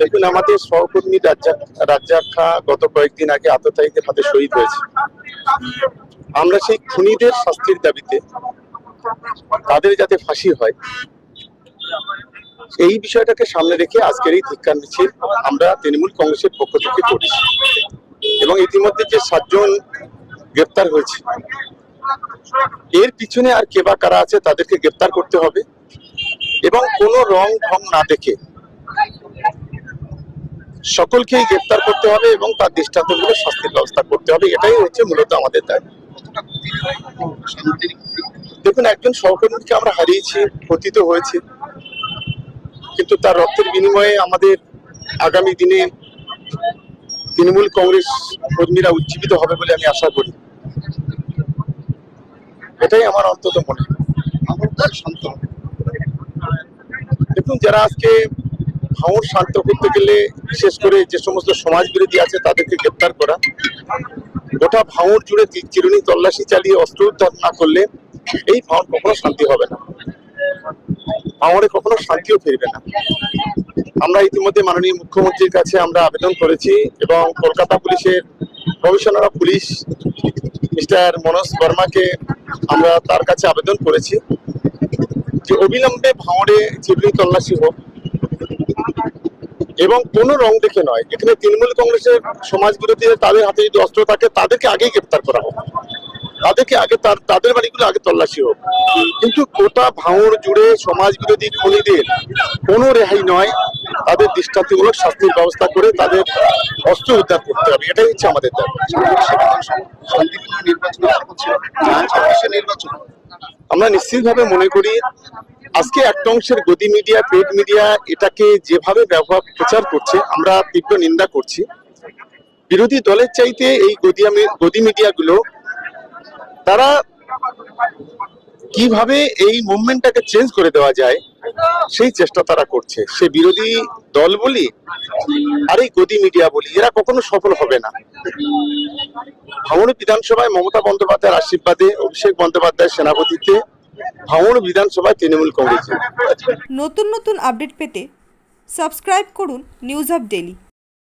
দেখুন, আমাদের সহকর্মী রাজ্জাক খাঁ গত কয়েকদিন আগে আততায়ীদের হাতে শহীদ হয়েছে। আমরা সেই খুনিদের শাস্তির দাবিতে, তাদের যাতে ফাঁসি হয়, এই বিষয়টাকে সামনে রেখে আজকের এই ধিক্কার মিছিল আমরা তৃণমূল কংগ্রেসের পক্ষ থেকে করেছি। এবং ইতিমধ্যে যে 7 জন গ্রেপ্তার হয়েছে, এর পিছনে আর কে বা কারা আছে তাদেরকে গ্রেপ্তার করতে হবে এবং কোনো রং ঢং না দেখে সকলকেই গ্রেপ্তার করতে হবে এবং তার দৃষ্টান্তমূলক শাস্তির ব্যবস্থা করতে হবে। এটাই হচ্ছে মূলত আমাদের দাবি। দেখুন, একজন সহকর্মীকে আমরা হারিয়েছি, পতিত হয়েছে, কিন্তু তার রক্তের বিনিময়ে আমাদের আগামী দিনে তৃণমূল কংগ্রেস কর্মীরা উজ্জীবিত হবে বলে আমি আশা করি। এটাই আমার অন্তত মনে হয়। দেখুন, যারা আজকে ভাঙড় শান্ত করতে গেলে বিশেষ করে যে সমস্ত সমাজ বিরোধী আছে তাদেরকে গ্রেপ্তার করা, গোটা ভাঙড় জুড়ে চিরুনি তল্লাশি চালিয়ে অস্ত্র উদ্ধার না করলে এই ভাঙড় কখনো শান্তি হবে না, ভাঙড়ে কখনো শান্তিও ফিরবে না। আমরা ইতিমধ্যে মাননীয় মুখ্যমন্ত্রীর কাছে আমরা আবেদন করেছি এবং কলকাতা পুলিশের commissioner of police mister Manoj বর্মাকে আমরা তার কাছে আবেদন করেছি যে অবিলম্বে ভাঙড়ে চিরুনি তল্লাশি হোক এবং কোনো রং দেখে নয়। এখানে তৃণমূল কংগ্রেসের সমাজ বিরোধীদের তাদের হাতে যদি অস্ত্র থাকে তাদেরকে আগেই গ্রেপ্তার করা হোক, তাদেরকে আগে তাদের বাড়িগুলো আগে তল্লাশি হোক। কিন্তু গোটা ভাঙড় জুড়ে সমাজ বিরোধী খুনিদের কোনো রেহাই নয়, তাদের দৃষ্টান্তমূলক শাস্তির ব্যবস্থা করে তাদের অস্ত্র উদ্ধার করতে হবে। এটাই হচ্ছে আমাদের দাবি। আমরা নিশ্চিতভাবে মনে করি আজকে একটা অংশের গদি মিডিয়া, পেড মিডিয়া এটাকে যেভাবে প্রচার করছে আমরা তীব্র নিন্দা করছি। বিরোধী দলের চাইতে এই গদি মিডিয়াগুলো তারা কিভাবে এই মুভমেন্টটাকে চেঞ্জ করে দেওয়া যায় সেই চেষ্টা তারা করছে। সে বিরোধী দল বলি আর এই গদি মিডিয়া বলি, এরা কখনো সফল হবে না। ভাঙড় বিধানসভায় মমতা বন্দ্যোপাধ্যায়ের আশীর্বাদে, অভিষেক বন্দ্যোপাধ্যায়ের সেনাপতিত্বে ভাঙড় বিধানসভায় তৃণমূল কংগ্রেস। নতুন নতুন আপডেট পেতে সাবস্ক্রাইব করুন নিউজ আপ ডেইলি।